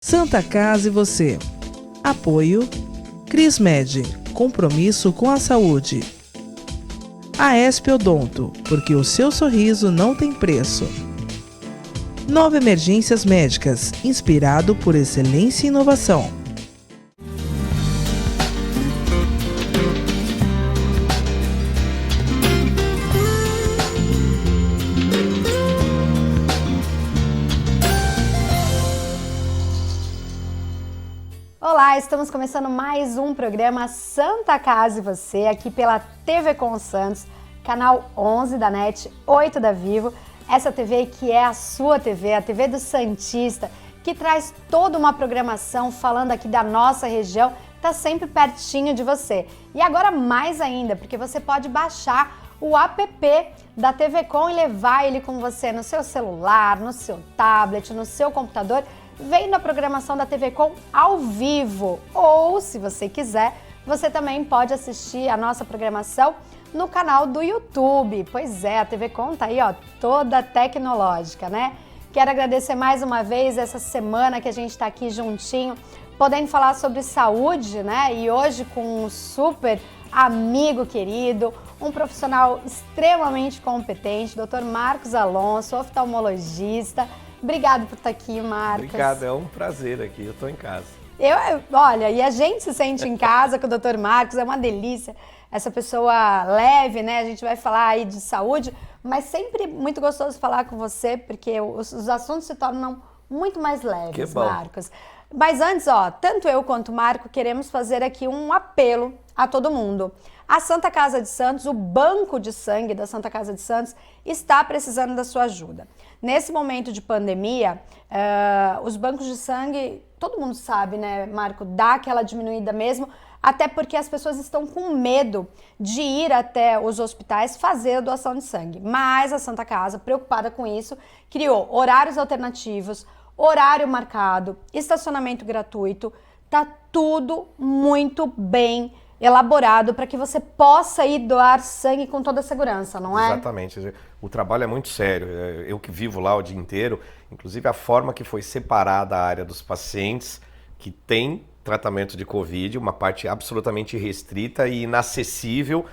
Santa Casa e você. Apoio Crismed, compromisso com a saúde. Aesp Odonto, porque o seu sorriso não tem preço. Nova Emergências Médicas, inspirado por excelência e inovação. Olá, estamos começando mais um programa Santa Casa e Você, aqui pela TV Com Santos, canal 11 da NET, 8 da Vivo. Essa TV que é a sua TV, a TV do Santista, que traz toda uma programação falando aqui da nossa região, tá sempre pertinho de você. E agora mais ainda, porque você pode baixar o app da TV Com e levar ele com você no seu celular, no seu tablet, no seu computador, vendo a programação da TV Com ao vivo. Ou, se você quiser, você também pode assistir a nossa programação no canal do YouTube. Pois é, a TV Com tá aí, ó, toda tecnológica, né? Quero agradecer mais uma vez essa semana que a gente tá aqui juntinho, podendo falar sobre saúde, né? E hoje com um super amigo querido, um profissional extremamente competente, Dr. Marcos Alonso, oftalmologista. Obrigado por estar aqui, Marcos. Obrigado, é um prazer aqui, eu estou em casa. Olha, e a gente se sente em casa com o Dr. Marcos, é uma delícia. Essa pessoa leve, né? A gente vai falar aí de saúde, mas sempre muito gostoso falar com você, porque os assuntos se tornam muito mais leves, Marcos. Mas antes, ó, tanto eu quanto o Marco queremos fazer aqui um apelo a todo mundo. A Santa Casa de Santos, o banco de sangue da Santa Casa de Santos, está precisando da sua ajuda. Nesse momento de pandemia, os bancos de sangue, todo mundo sabe, né, Marco, dá aquela diminuída mesmo, até porque as pessoas estão com medo de ir até os hospitais fazer a doação de sangue. Mas a Santa Casa, preocupada com isso, criou horários alternativos, horário marcado, estacionamento gratuito, tá tudo muito bem elaborado para que você possa ir doar sangue com toda a segurança, não é? Exatamente. O trabalho é muito sério. Eu que vivo lá o dia inteiro, inclusive a forma que foi separada a área dos pacientes que tem tratamento de Covid, uma parte absolutamente restrita e inacessível.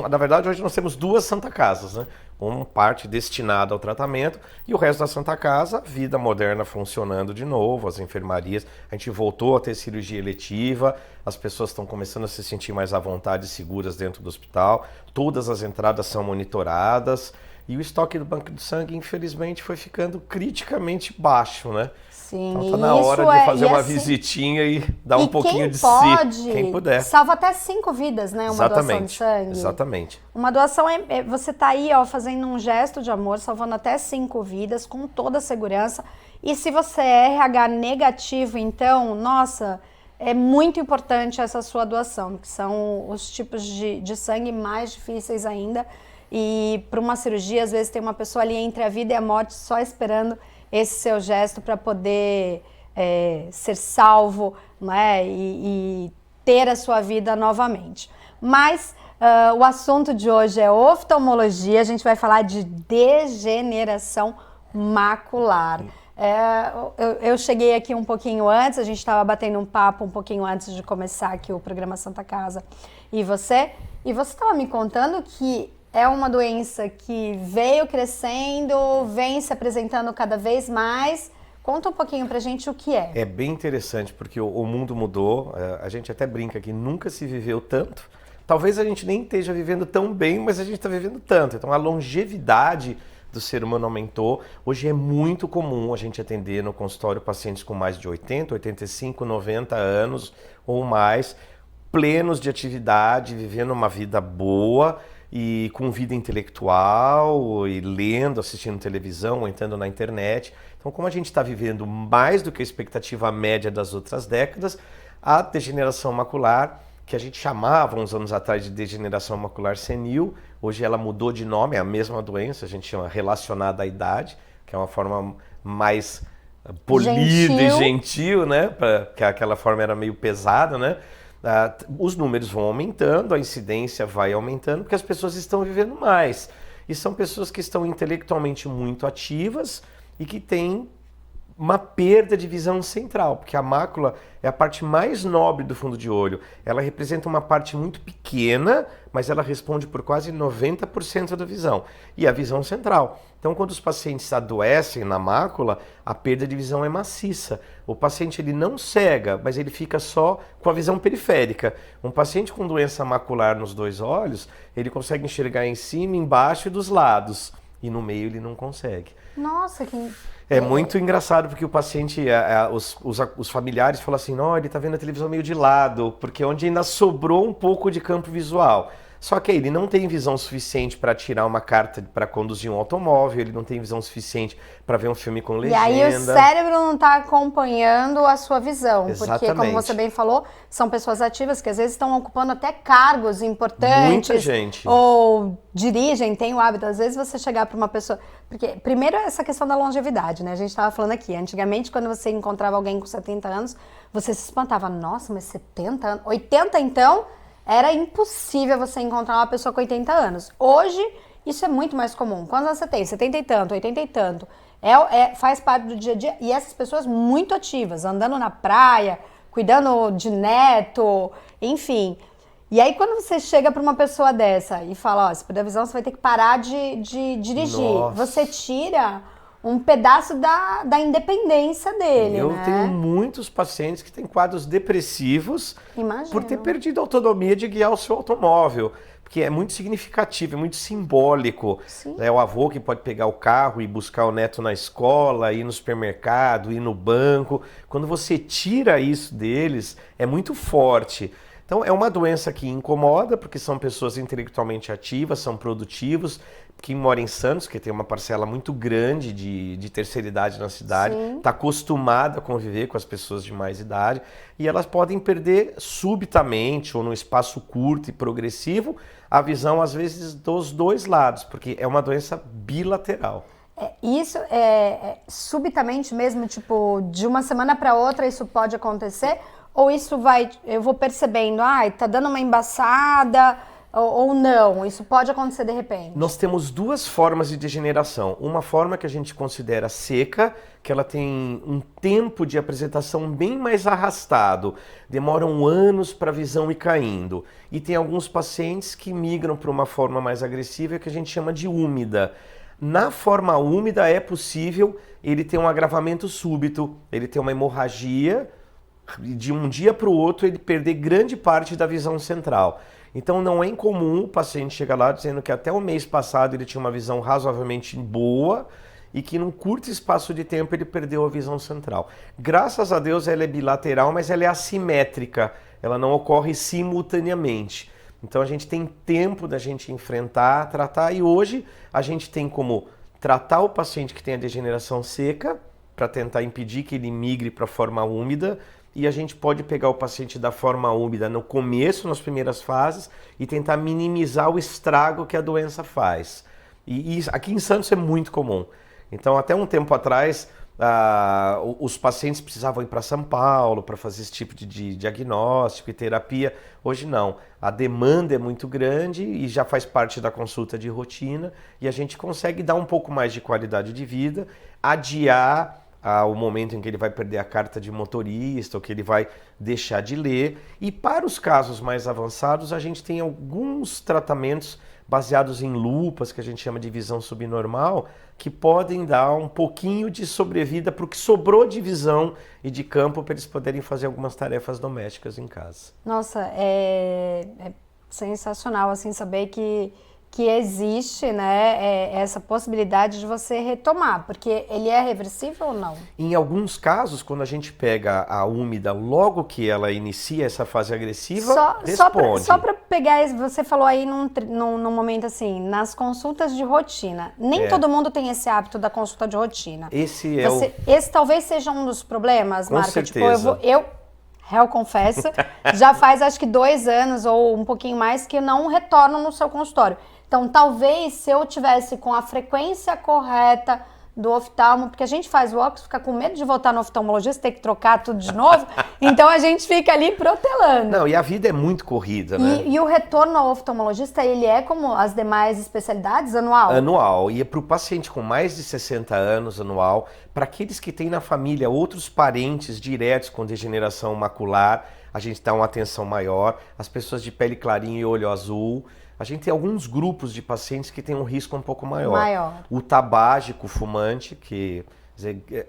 Na verdade, hoje nós temos duas Santa Casas, né? Uma parte destinada ao tratamento e o resto da Santa Casa, vida moderna funcionando de novo, as enfermarias, a gente voltou a ter cirurgia eletiva, as pessoas estão começando a se sentir mais à vontade e seguras dentro do hospital, todas as entradas são monitoradas e o estoque do banco de sangue, infelizmente, foi ficando criticamente baixo, né? Sim, então tá na hora de fazer uma visitinha e dar um pouquinho de si, quem puder. Salva até 5 vidas, né? Uma doação de sangue. Exatamente. Uma doação você tá aí, ó, fazendo um gesto de amor, salvando até 5 vidas, com toda a segurança. E se você é RH negativo, então, nossa, é muito importante essa sua doação, que são os tipos de sangue mais difíceis ainda. E para uma cirurgia, às vezes tem uma pessoa ali entre a vida e a morte só esperando esse seu gesto para poder ser salvo, né, e ter a sua vida novamente. Mas o assunto de hoje é oftalmologia, a gente vai falar de degeneração macular. Eu cheguei aqui um pouquinho antes, a gente estava batendo um papo um pouquinho antes de começar aqui o programa Santa Casa e você estava me contando que é uma doença que veio crescendo, vem se apresentando cada vez mais. Conta um pouquinho pra gente o que é. É bem interessante, porque o mundo mudou, a gente até brinca que nunca se viveu tanto. Talvez a gente nem esteja vivendo tão bem, mas a gente está vivendo tanto. Então a longevidade do ser humano aumentou. Hoje é muito comum a gente atender no consultório pacientes com mais de 80, 85, 90 anos ou mais, plenos de atividade, vivendo uma vida boa, e com vida intelectual, e lendo, assistindo televisão, ou entrando na internet. Então, como a gente está vivendo mais do que a expectativa média das outras décadas, a degeneração macular, que a gente chamava uns anos atrás de degeneração macular senil, hoje ela mudou de nome, é a mesma doença, a gente chama relacionada à idade, que é uma forma mais polida e gentil, né? Porque aquela forma era meio pesada, né? Os números vão aumentando, a incidência vai aumentando, porque as pessoas estão vivendo mais. E são pessoas que estão intelectualmente muito ativas e que têm uma perda de visão central, porque a mácula é a parte mais nobre do fundo de olho. Ela representa uma parte muito pequena, mas ela responde por quase 90% da visão. E a visão central. Então, quando os pacientes adoecem na mácula, a perda de visão é maciça. O paciente ele não cega, mas ele fica só com a visão periférica. Um paciente com doença macular nos 2 olhos, ele consegue enxergar em cima, embaixo e dos lados. E no meio ele não consegue. Nossa, que... É muito engraçado porque o paciente, os familiares falam assim, não, ele está vendo a televisão meio de lado, porque é onde ainda sobrou um pouco de campo visual. Só que ele não tem visão suficiente para tirar uma carta para conduzir um automóvel, ele não tem visão suficiente para ver um filme com legenda. E aí o cérebro não está acompanhando a sua visão, Exatamente. Porque, como você bem falou, são pessoas ativas que às vezes estão ocupando até cargos importantes. Muita gente. Ou dirigem, tem o hábito. Às vezes você chegar para uma pessoa... Porque, primeiro, essa questão da longevidade, né? A gente estava falando aqui. Antigamente, quando você encontrava alguém com 70 anos, você se espantava. Nossa, mas 70 anos? 80, então... Era impossível você encontrar uma pessoa com 80 anos. Hoje, isso é muito mais comum. Quantos anos você tem? 70 e tanto, 80 e tanto. Faz parte do dia a dia. E essas pessoas muito ativas, andando na praia, cuidando de neto, enfim. E aí, quando você chega para uma pessoa dessa e fala, ó, se perder a visão, você vai ter que parar de dirigir. Nossa. Você tira um pedaço da independência dele, Eu né? tenho muitos pacientes que têm quadros depressivos Imagino. por ter perdido a autonomia de guiar o seu automóvel. Porque é muito significativo, é muito simbólico. Sim. É o avô que pode pegar o carro e buscar o neto na escola, ir no supermercado, ir no banco. Quando você tira isso deles, é muito forte. Então é uma doença que incomoda, porque são pessoas intelectualmente ativas, são produtivos, quem mora em Santos, que tem uma parcela muito grande de terceira idade na cidade, está acostumada a conviver com as pessoas de mais idade, e elas podem perder subitamente ou num espaço curto e progressivo a visão, às vezes, dos 2 lados, porque é uma doença bilateral. Isso é subitamente mesmo, tipo, de uma semana para outra isso pode acontecer? Ou isso eu vou percebendo, tá dando uma embaçada... Ou não? Isso pode acontecer de repente? Nós temos 2 formas de degeneração. Uma forma que a gente considera seca, que ela tem um tempo de apresentação bem mais arrastado. Demoram anos para a visão ir caindo. E tem alguns pacientes que migram para uma forma mais agressiva, que a gente chama de úmida. Na forma úmida é possível ele ter um agravamento súbito, ele ter uma hemorragia, de um dia para o outro ele perder grande parte da visão central. Então não é incomum o paciente chegar lá dizendo que até o mês passado ele tinha uma visão razoavelmente boa e que num curto espaço de tempo ele perdeu a visão central. Graças a Deus ela é bilateral, mas ela é assimétrica, ela não ocorre simultaneamente. Então a gente tem tempo da gente enfrentar, tratar, e hoje a gente tem como tratar o paciente que tem a degeneração seca para tentar impedir que ele migre para a forma úmida. E a gente pode pegar o paciente da forma úmida no começo, nas primeiras fases, e tentar minimizar o estrago que a doença faz. E aqui em Santos é muito comum. Então, até um tempo atrás, os pacientes precisavam ir para São Paulo para fazer esse tipo de diagnóstico e terapia. Hoje não. A demanda é muito grande e já faz parte da consulta de rotina, e a gente consegue dar um pouco mais de qualidade de vida, adiar o momento em que ele vai perder a carta de motorista ou que ele vai deixar de ler. E para os casos mais avançados, a gente tem alguns tratamentos baseados em lupas, que a gente chama de visão subnormal, que podem dar um pouquinho de sobrevida para o que sobrou de visão e de campo para eles poderem fazer algumas tarefas domésticas em casa. Nossa, é sensacional assim saber que existe, né, essa possibilidade de você retomar, porque ele é reversível ou não? Em alguns casos, quando a gente pega a úmida, logo que ela inicia essa fase agressiva, responde. Só para pegar, você falou aí num momento assim, nas consultas de rotina. Nem todo mundo tem esse hábito da consulta de rotina. Esse talvez seja um dos problemas, Com Marca. certeza. Tipo, eu confesso, já faz acho que 2 anos ou um pouquinho mais que eu não retorno no seu consultório. Então, talvez se eu tivesse com a frequência correta do oftalmo, porque a gente faz o óculos, fica com medo de voltar no oftalmologista, ter que trocar tudo de novo, então a gente fica ali protelando. Não, e a vida é muito corrida, né? E o retorno ao oftalmologista, ele é como as demais especialidades, anual? Anual, e é para o paciente com mais de 60 anos, anual, para aqueles que têm na família outros parentes diretos com degeneração macular, a gente dá uma atenção maior, as pessoas de pele clarinha e olho azul. A gente tem alguns grupos de pacientes que têm um risco um pouco maior. O tabágico fumante, que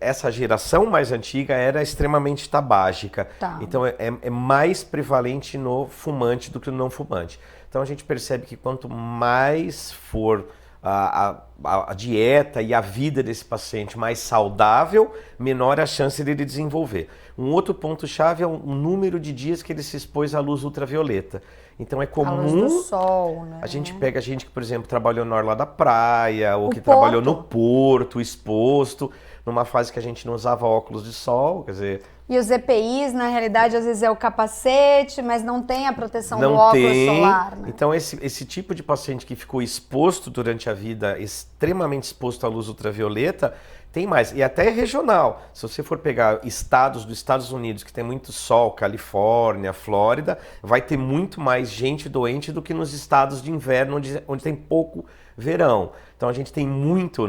essa geração mais antiga era extremamente tabágica. Tá. Então é mais prevalente no fumante do que no não fumante. Então a gente percebe que quanto mais for a dieta e a vida desse paciente mais saudável, menor a chance dele desenvolver. Um outro ponto-chave é o número de dias que ele se expôs à luz ultravioleta. Então é comum, a luz do sol, né? A gente pega gente que, por exemplo, trabalhou na orla da praia, ou que trabalhou no porto, exposto, numa fase que a gente não usava óculos de sol, quer dizer... E os EPIs, na realidade, às vezes é o capacete, mas não tem a proteção do óculos solar, né? Então esse tipo de paciente que ficou exposto durante a vida, extremamente exposto à luz ultravioleta, tem mais, e até regional. Se você for pegar estados dos Estados Unidos que tem muito sol, Califórnia, Flórida, vai ter muito mais gente doente do que nos estados de inverno, onde tem pouco verão. Então a gente tem muito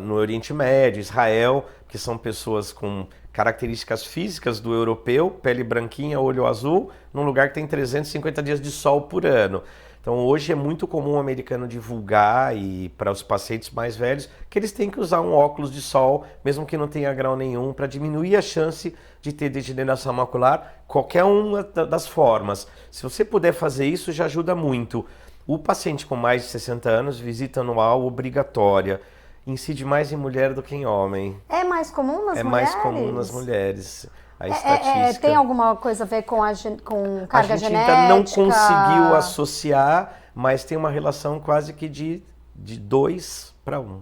no Oriente Médio, Israel, que são pessoas com características físicas do europeu, pele branquinha, olho azul, num lugar que tem 350 dias de sol por ano. Então hoje é muito comum o americano divulgar, e para os pacientes mais velhos, que eles têm que usar um óculos de sol, mesmo que não tenha grau nenhum, para diminuir a chance de ter degeneração macular, qualquer uma das formas. Se você puder fazer isso, já ajuda muito. O paciente com mais de 60 anos, visita anual obrigatória. Incide mais em mulher do que em homem. É mais comum nas mulheres? É mais comum nas mulheres. A estatística... tem alguma coisa a ver com carga genética? A gente ainda não conseguiu associar, mas tem uma relação quase que de 2 para 1.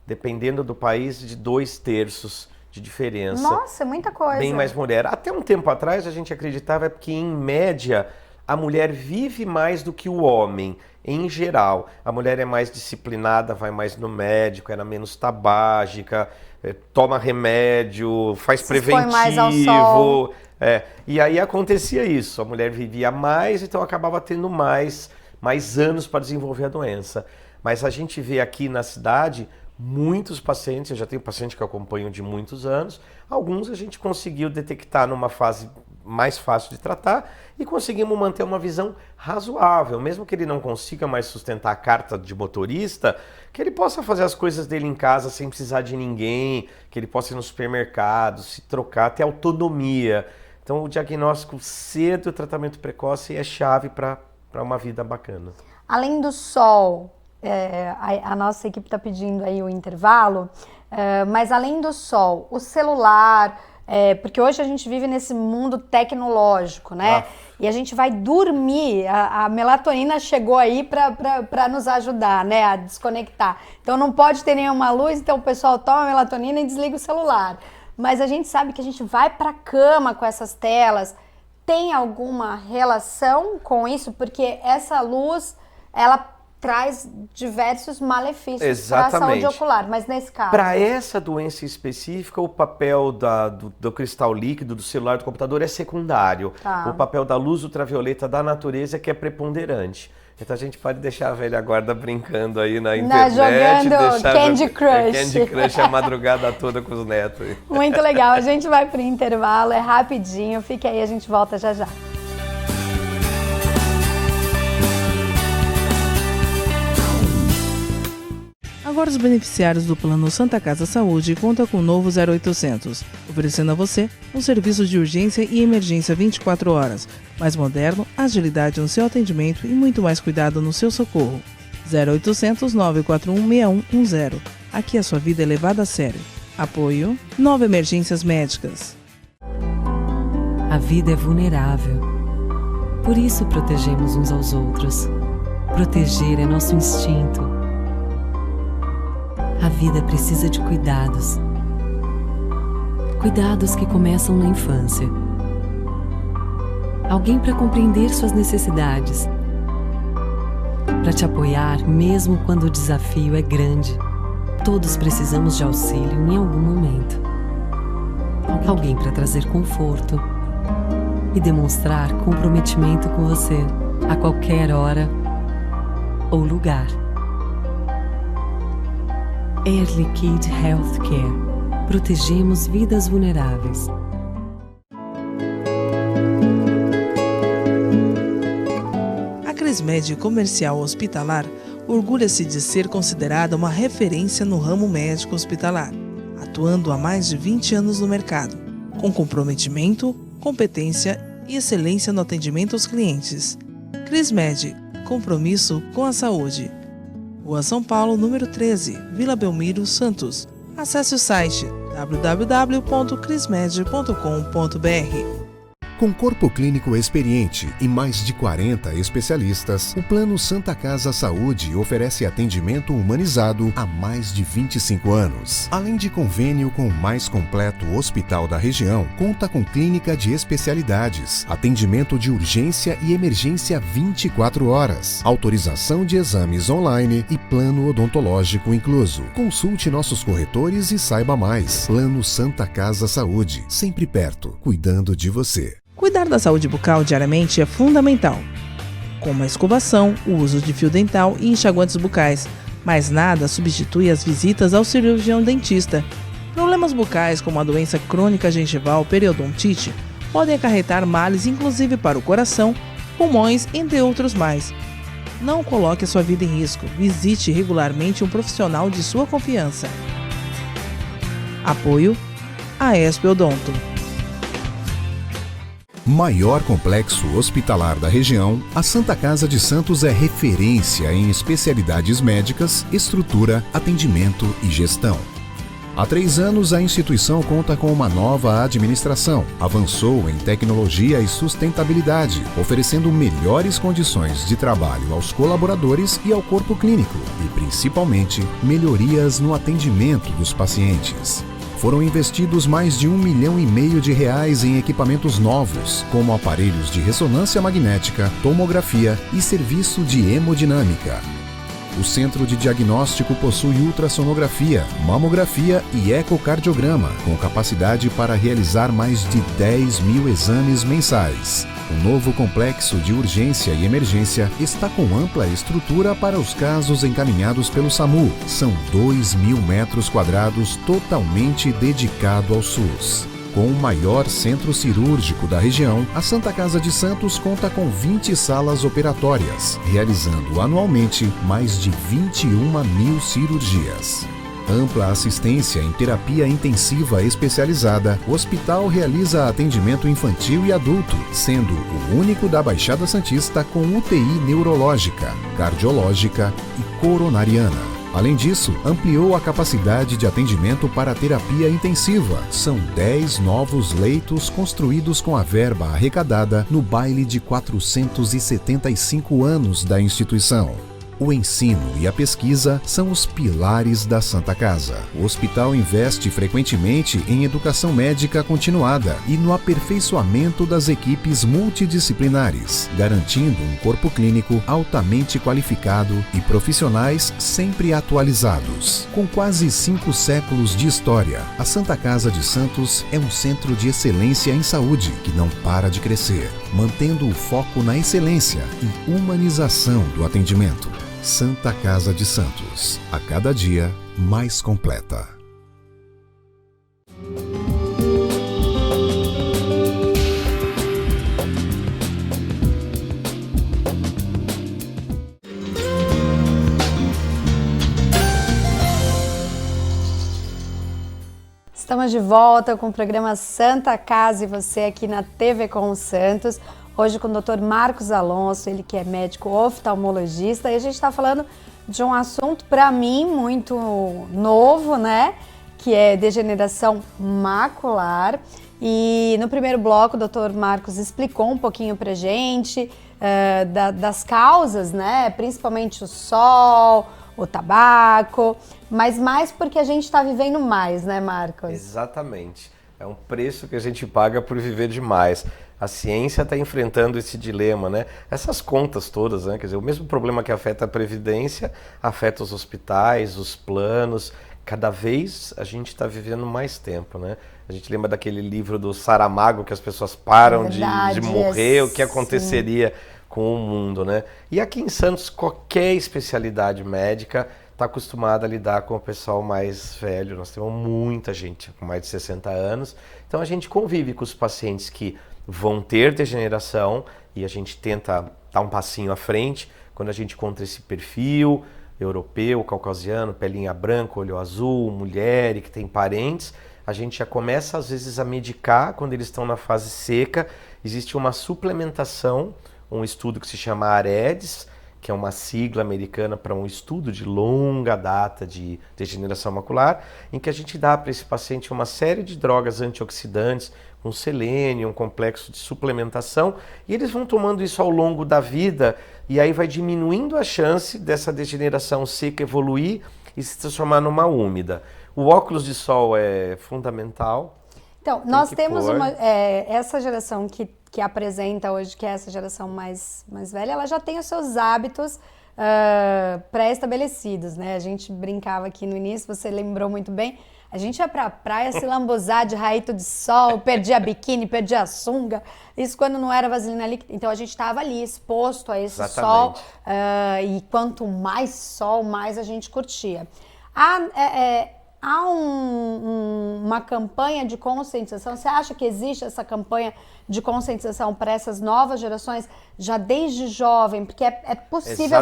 Dependendo do país, de 2/3 de diferença. Nossa, é muita coisa. Bem mais mulher. Até um tempo atrás a gente acreditava que, em média, a mulher vive mais do que o homem. Em geral, a mulher é mais disciplinada, vai mais no médico, era menos tabágica, toma remédio, faz preventivo. Mais ao sol. E aí acontecia isso, a mulher vivia mais, então acabava tendo mais anos para desenvolver a doença. Mas a gente vê aqui na cidade muitos pacientes, eu já tenho paciente que eu acompanho de muitos anos, alguns a gente conseguiu detectar numa fase mais fácil de tratar e conseguimos manter uma visão razoável, mesmo que ele não consiga mais sustentar a carta de motorista, que ele possa fazer as coisas dele em casa sem precisar de ninguém, que ele possa ir no supermercado, se trocar, ter autonomia. Então o diagnóstico cedo e o tratamento precoce é chave para uma vida bacana. Além do sol, a nossa equipe está pedindo aí o intervalo, mas além do sol, o celular... porque hoje a gente vive nesse mundo tecnológico, né? E a gente vai dormir, a melatonina chegou aí para nos ajudar, né? A desconectar. Então não pode ter nenhuma luz, então o pessoal toma melatonina e desliga o celular. Mas a gente sabe que a gente vai para a cama com essas telas. Tem alguma relação com isso? Porque essa luz, ela traz diversos malefícios para a saúde ocular, mas nesse caso... Para essa doença específica, o papel do cristal líquido, do celular, do computador é secundário. Tá. O papel da luz ultravioleta da natureza é que é preponderante. Então a gente pode deixar a velha guarda brincando aí na internet. Jogando Candy Crush. Candy Crush a madrugada toda com os netos. Muito legal. A gente vai para o intervalo, é rapidinho. Fique aí, a gente volta já já. Agora os beneficiários do Plano Santa Casa Saúde contam com o novo 0800, oferecendo a você um serviço de urgência e emergência 24 horas, mais moderno, agilidade no seu atendimento e muito mais cuidado no seu socorro. 0800 941 6110. Aqui a sua vida é levada a sério. Apoio 9 Emergências Médicas. A vida é vulnerável. Por isso protegemos uns aos outros. Proteger é nosso instinto. A vida precisa de cuidados. Cuidados que começam na infância. Alguém para compreender suas necessidades. Para te apoiar mesmo quando o desafio é grande. Todos precisamos de auxílio em algum momento. Alguém para trazer conforto e demonstrar comprometimento com você a qualquer hora ou lugar. Air Liquide Healthcare. Protegemos vidas vulneráveis. A Crismed Comercial Hospitalar orgulha-se de ser considerada uma referência no ramo médico hospitalar, atuando há mais de 20 anos no mercado, com comprometimento, competência e excelência no atendimento aos clientes. Crismed, compromisso com a saúde. Rua São Paulo, número 13, Vila Belmiro, Santos. Acesse o site www.crismed.com.br. Com corpo clínico experiente e mais de 40 especialistas, o Plano Santa Casa Saúde oferece atendimento humanizado há mais de 25 anos. Além de convênio com o mais completo hospital da região, conta com clínica de especialidades, atendimento de urgência e emergência 24 horas, autorização de exames online e plano odontológico incluso. Consulte nossos corretores e saiba mais. Plano Santa Casa Saúde, sempre perto, cuidando de você. Cuidar da saúde bucal diariamente é fundamental, como a escovação, o uso de fio dental e enxaguantes bucais, mas nada substitui as visitas ao cirurgião dentista. Problemas bucais como a doença crônica gengival periodontite podem acarretar males inclusive para o coração, pulmões, entre outros mais. Não coloque a sua vida em risco, visite regularmente um profissional de sua confiança. Apoio AESP Odonto. Maior complexo hospitalar da região, a Santa Casa de Santos é referência em especialidades médicas, estrutura, atendimento e gestão. Há 3 anos, a instituição conta com uma nova administração, avançou em tecnologia e sustentabilidade, oferecendo melhores condições de trabalho aos colaboradores e ao corpo clínico, e principalmente melhorias no atendimento dos pacientes. Foram investidos mais de R$1,5 milhão em equipamentos novos, como aparelhos de ressonância magnética, tomografia e serviço de hemodinâmica. O centro de diagnóstico possui ultrassonografia, mamografia e ecocardiograma, com capacidade para realizar mais de 10 mil exames mensais. O novo complexo de urgência e emergência está com ampla estrutura para os casos encaminhados pelo SAMU. São 2.000 metros quadrados totalmente dedicado ao SUS. Com o maior centro cirúrgico da região, a Santa Casa de Santos conta com 20 salas operatórias, realizando anualmente mais de 21 mil cirurgias. Ampla assistência em terapia intensiva especializada, o hospital realiza atendimento infantil e adulto, sendo o único da Baixada Santista com UTI neurológica, cardiológica e coronariana. Além disso, ampliou a capacidade de atendimento para a terapia intensiva. São 10 novos leitos construídos com a verba arrecadada no baile de 475 anos da instituição. O ensino e a pesquisa são os pilares da Santa Casa. O hospital investe frequentemente em educação médica continuada e no aperfeiçoamento das equipes multidisciplinares, garantindo um corpo clínico altamente qualificado e profissionais sempre atualizados. Com quase 5 séculos de história, a Santa Casa de Santos é um centro de excelência em saúde que não para de crescer, mantendo o foco na excelência e humanização do atendimento. Santa Casa de Santos, a cada dia mais completa. Estamos de volta com o programa Santa Casa e você aqui na TV com Santos. Hoje com o Dr. Marcos Alonso, ele que é médico oftalmologista, e a gente está falando de um assunto, para mim, muito novo, né? Que é degeneração macular. E no primeiro bloco, o Dr. Marcos explicou um pouquinho pra gente das causas, né? Principalmente o sol, o tabaco, mas mais porque a gente está vivendo mais, né, Marcos? Exatamente. É um preço que a gente paga por viver demais. A ciência está enfrentando esse dilema, né? Essas contas todas, né? Quer dizer, o mesmo problema que afeta a Previdência, afeta os hospitais, os planos. cada vez a gente está vivendo mais tempo, né? A gente lembra daquele livro do Saramago, que as pessoas param de morrer, o que aconteceria com o mundo, né? E aqui em Santos, qualquer especialidade médica está acostumada a lidar com o pessoal mais velho. Nós temos muita gente com mais de 60 anos, então a gente convive com os pacientes que vão ter degeneração e a gente tenta dar um passinho à frente quando a gente encontra esse perfil europeu, caucasiano, pelinha branca, olho azul, mulher e que tem parentes. A gente já começa às vezes a medicar quando eles estão na fase seca. Existe uma suplementação, um estudo que se chama AREDS, que é uma sigla americana para um estudo de longa data de degeneração macular, em que a gente dá para esse paciente uma série de drogas antioxidantes, com selênio, um complexo de suplementação, e eles vão tomando isso ao longo da vida, e aí vai diminuindo a chance dessa degeneração seca evoluir e se transformar numa úmida. O óculos de sol é fundamental. Então, nós temos essa geração que apresenta hoje, que é essa geração mais velha, ela já tem os seus hábitos pré-estabelecidos, né? A gente brincava aqui no início, você lembrou muito bem, a gente ia pra praia se lambuzar de raito de sol, perdia biquíni, perdia a sunga, isso quando não era vaselina líquida. Então a gente estava ali exposto a esse sol, e quanto mais sol, mais a gente curtia. Há uma campanha de conscientização? Você acha que existe essa campanha de conscientização para essas novas gerações, já desde jovem? Porque é possível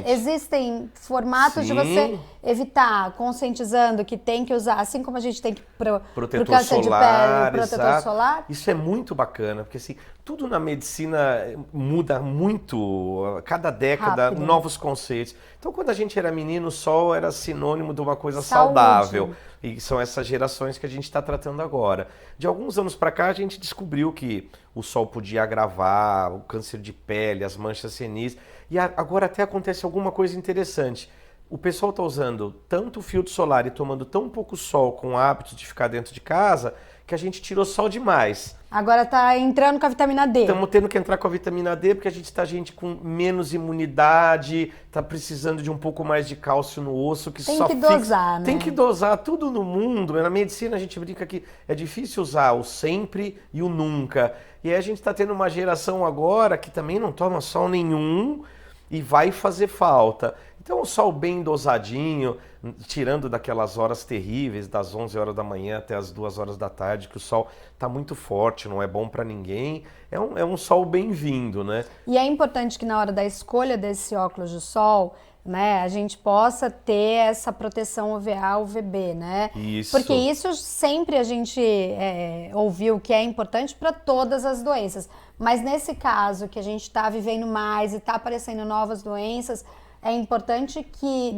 existem formatos de você evitar, conscientizando que tem que usar, assim como a gente tem que pro câncer de pele, protetor solar. Isso é muito bacana, porque assim, tudo na medicina muda muito, cada década, novos conceitos. Então, quando a gente era menino, o sol era sinônimo de uma coisa saudável. E são essas gerações que a gente está tratando agora. De alguns anos para cá, a gente descobriu que o sol podia agravar o câncer de pele, as manchas senis. E agora até acontece alguma coisa interessante. O pessoal está usando tanto filtro solar e tomando tão pouco sol com o hábito de ficar dentro de casa, que a gente tirou sol demais. Agora está entrando com a vitamina D. Estamos tendo que entrar com a vitamina D porque a gente está com menos imunidade, está precisando de um pouco mais de cálcio no osso. Tem que dosar, né? Tem que dosar tudo no mundo. Na medicina a gente brinca que é difícil usar o sempre e o nunca. E aí a gente está tendo uma geração agora que também não toma sol nenhum e vai fazer falta. Então o sol bem dosadinho, tirando daquelas horas terríveis, das 11 horas da manhã até as 2 horas da tarde, que o sol está muito forte, não é bom para ninguém, é um sol bem-vindo, né? E é importante que na hora da escolha desse óculos de sol, né, a gente possa ter essa proteção UVA, UVB, né? Isso. Porque isso sempre a gente ouviu que é importante para todas as doenças. Mas nesse caso que a gente está vivendo mais e está aparecendo novas doenças, é importante que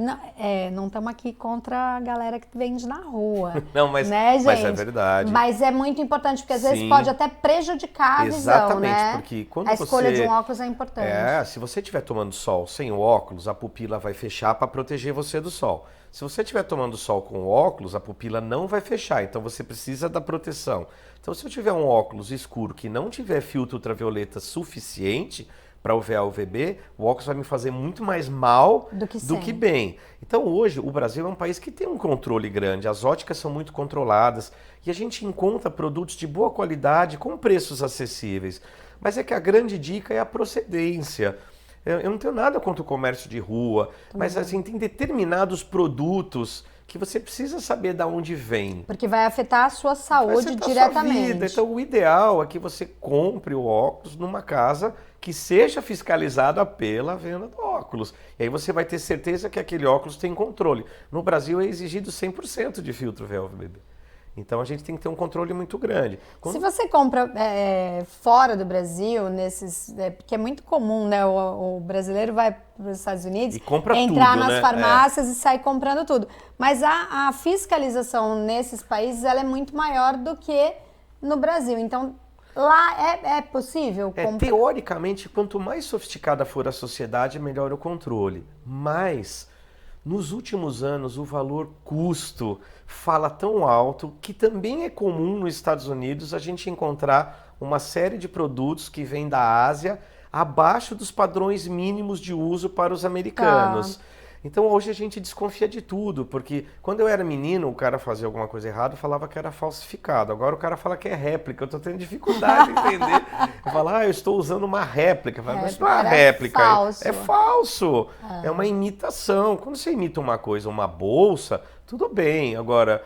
não estamos aqui contra a galera que vende na rua. Não, mas, né, gente? Mas é verdade. Mas é muito importante, porque às vezes pode até prejudicar a visão, né? Porque quando a escolha de um óculos é importante. Se você estiver tomando sol sem o óculos, a pupila vai fechar para proteger você do sol. Se você estiver tomando sol com o óculos, a pupila não vai fechar, então você precisa da proteção. Então, se eu tiver um óculos escuro que não tiver filtro ultravioleta suficiente para UVA, UVB, o óculos vai me fazer muito mais mal do que bem. Então hoje o Brasil é um país que tem um controle grande, as óticas são muito controladas e a gente encontra produtos de boa qualidade com preços acessíveis. Mas é que a grande dica é a procedência. Eu não tenho nada contra o comércio de rua, mas assim, tem determinados produtos que você precisa saber de onde vem. Porque vai afetar a sua saúde diretamente. Sua vida. Então o ideal é que você compre o óculos numa casa que seja fiscalizada pela venda do óculos. E aí você vai ter certeza que aquele óculos tem controle. No Brasil é exigido 100% de filtro UVA-UVB. Então a gente tem que ter um controle muito grande. Se você compra fora do Brasil, porque é muito comum, né? O brasileiro vai para os Estados Unidos, entrar nas farmácias e sair comprando tudo. Mas a fiscalização nesses países ela é muito maior do que no Brasil. Então lá é possível comprar? Teoricamente, quanto mais sofisticada for a sociedade, melhor o controle. Mas nos últimos anos, o valor custo fala tão alto que também é comum nos Estados Unidos a gente encontrar uma série de produtos que vêm da Ásia abaixo dos padrões mínimos de uso para os americanos. Então hoje a gente desconfia de tudo, porque quando eu era menino, o cara fazia alguma coisa errada, falava que era falsificado. Agora o cara fala que é réplica. Eu tô tendo dificuldade de entender. Eu falo, eu estou usando uma réplica. Eu falo, mas não é uma réplica, falso. é falso. É uma imitação. Quando você imita uma coisa, uma bolsa, tudo bem. Agora,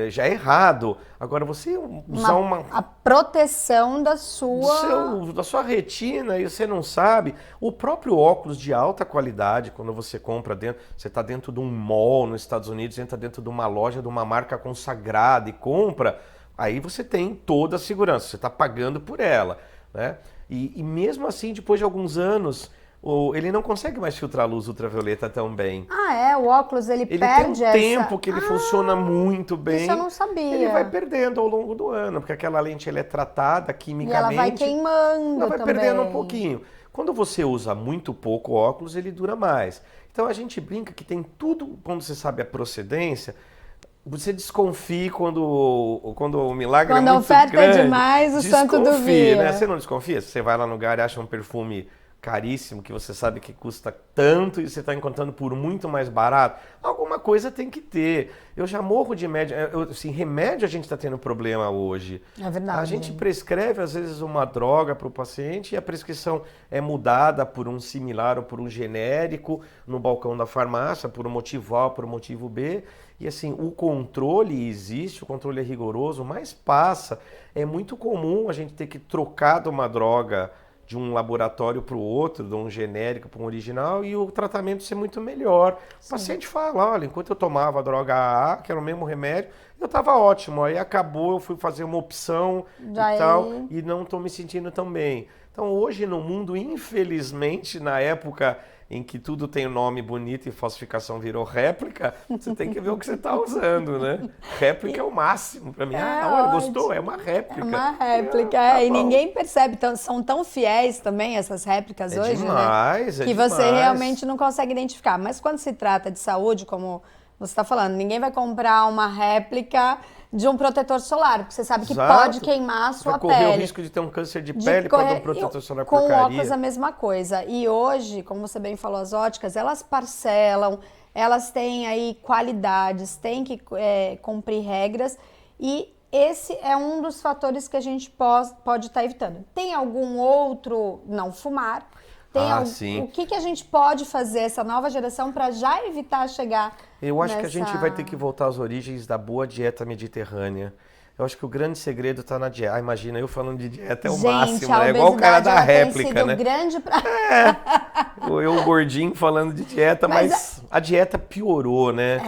já é errado. Agora, você usar a proteção da sua retina e você não sabe. O próprio óculos de alta qualidade, quando você compra dentro, você está dentro de um mall nos Estados Unidos, entra dentro de uma loja de uma marca consagrada e compra, aí você tem toda a segurança, você está pagando por ela, né? E mesmo assim, depois de alguns anos, ele não consegue mais filtrar a luz ultravioleta tão bem. O óculos ele perde tem um tempo que ele funciona muito bem. Isso eu não sabia. Ele vai perdendo ao longo do ano, porque aquela lente ela é tratada quimicamente. E ela vai queimando ela vai também. perdendo um pouquinho. Quando você usa muito pouco óculos, ele dura mais. Então a gente brinca que tem tudo, quando você sabe a procedência, você desconfia quando o milagre é muito grande. Quando a oferta é demais, o santo duvida. Né? Você não desconfia? Você vai lá no lugar e acha um perfume caríssimo, que você sabe que custa tanto e você está encontrando por muito mais barato, alguma coisa tem que ter. Eu já morro de média, remédio a gente está tendo problema hoje. É verdade. A gente prescreve às vezes uma droga para o paciente e a prescrição é mudada por um similar ou por um genérico no balcão da farmácia, por um motivo A ou por um motivo B. E assim, o controle existe, o controle é rigoroso, mas passa. É muito comum a gente ter que trocar de uma droga de um laboratório para o outro, de um genérico para um original, e o tratamento ser muito melhor. Sim. O paciente fala, olha, enquanto eu tomava a droga A, que era o mesmo remédio, eu estava ótimo. Aí acabou, eu fui fazer uma opção e não estou me sentindo tão bem. Então hoje no mundo, infelizmente, na época em que tudo tem um nome bonito e falsificação virou réplica, você tem que ver o que você está usando, né? Réplica é o máximo para mim. Olha, gostou? É uma réplica. É uma réplica, e ninguém percebe. Então, são tão fiéis também essas réplicas hoje, demais, né? Que você realmente não consegue identificar. Mas quando se trata de saúde, como você está falando, ninguém vai comprar uma réplica de um protetor solar, porque você sabe que pode queimar a sua pele. Vai correr o risco de ter um câncer de pele por um protetor solar porcaria. Com óculos a mesma coisa. E hoje, como você bem falou, as óticas, elas parcelam, elas têm aí qualidades, têm que cumprir regras, e esse é um dos fatores que a gente pode estar evitando. Tem algum outro? Não fumar. Sim. O que a gente pode fazer, essa nova geração, para já evitar chegar Eu acho que a gente vai ter que voltar às origens da boa dieta mediterrânea. Eu acho que o grande segredo está na dieta. Imagina, eu falando de dieta é o máximo, né? Igual o cara da réplica, né? Eu gordinho falando de dieta, mas a dieta piorou, né?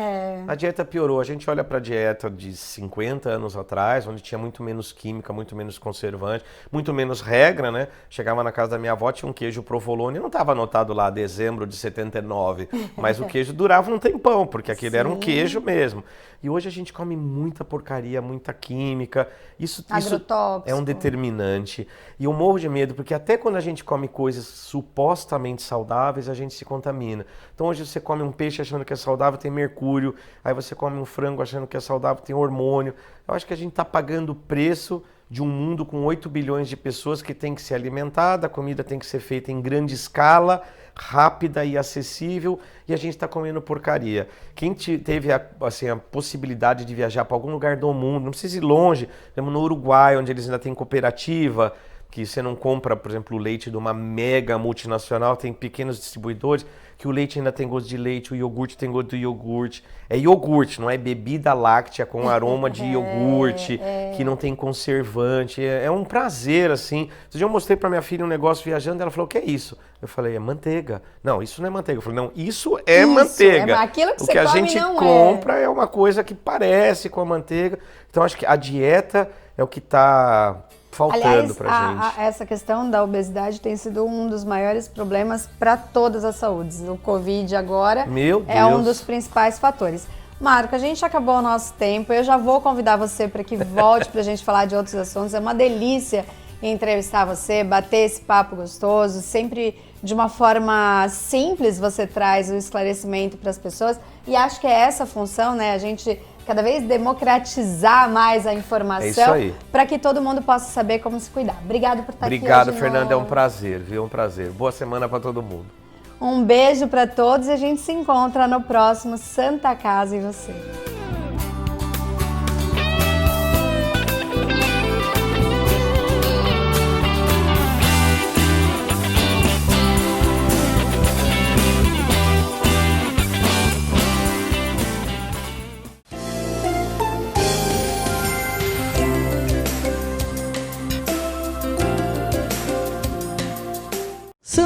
A dieta piorou. A gente olha para a dieta de 50 anos atrás, onde tinha muito menos química, muito menos conservante, muito menos regra, né? Chegava na casa da minha avó, tinha um queijo provolone, não estava anotado lá dezembro de 79, mas o queijo durava um tempão, porque aquele era um queijo mesmo. E hoje a gente come muita porcaria, muita química. Isso é um determinante. E eu morro de medo, porque até quando a gente come coisas supostamente saudáveis, a gente se contamina. Então hoje você come um peixe achando que é saudável, tem mercúrio. Aí você come um frango achando que é saudável, tem hormônio. Eu acho que a gente está pagando o preço de um mundo com 8 bilhões de pessoas que tem que ser alimentada, a comida tem que ser feita em grande escala, rápida e acessível, e a gente está comendo porcaria. Quem teve a possibilidade de viajar para algum lugar do mundo, não precisa ir longe, no Uruguai, onde eles ainda têm cooperativa, que você não compra, por exemplo, o leite de uma mega multinacional, tem pequenos distribuidores, que o leite ainda tem gosto de leite, o iogurte tem gosto de iogurte. É iogurte, não é bebida láctea com aroma de iogurte, que não tem conservante. É um prazer, assim. Outro dia eu mostrei para minha filha um negócio viajando, ela falou, o que é isso? Eu falei, é manteiga. Não, isso não é manteiga. Eu falei, não, isso é manteiga. Aquilo que o que a gente compra é uma coisa que parece com a manteiga. Então, acho que a dieta é o que está faltando pra gente. Essa questão da obesidade tem sido um dos maiores problemas para todas as saúdes. O Covid agora é um dos principais fatores. Marco, a gente acabou o nosso tempo. Eu já vou convidar você para que volte para a gente falar de outros assuntos. É uma delícia entrevistar você, bater esse papo gostoso. Sempre de uma forma simples você traz o esclarecimento para as pessoas. E acho que é essa a função, né? A gente cada vez democratizar mais a informação para que todo mundo possa saber como se cuidar. Obrigado por estar aqui hoje. Obrigado, Fernanda. É um prazer, viu? Um prazer. Boa semana para todo mundo. Um beijo para todos e a gente se encontra no próximo Santa Casa e Você.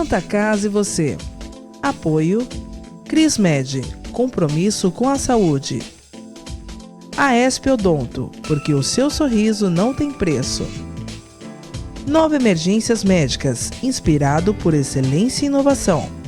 Santa Casa e Você. Apoio Crismed, compromisso com a saúde. Aesp Odonto, porque o seu sorriso não tem preço. Nova Emergências Médicas, inspirado por excelência e inovação.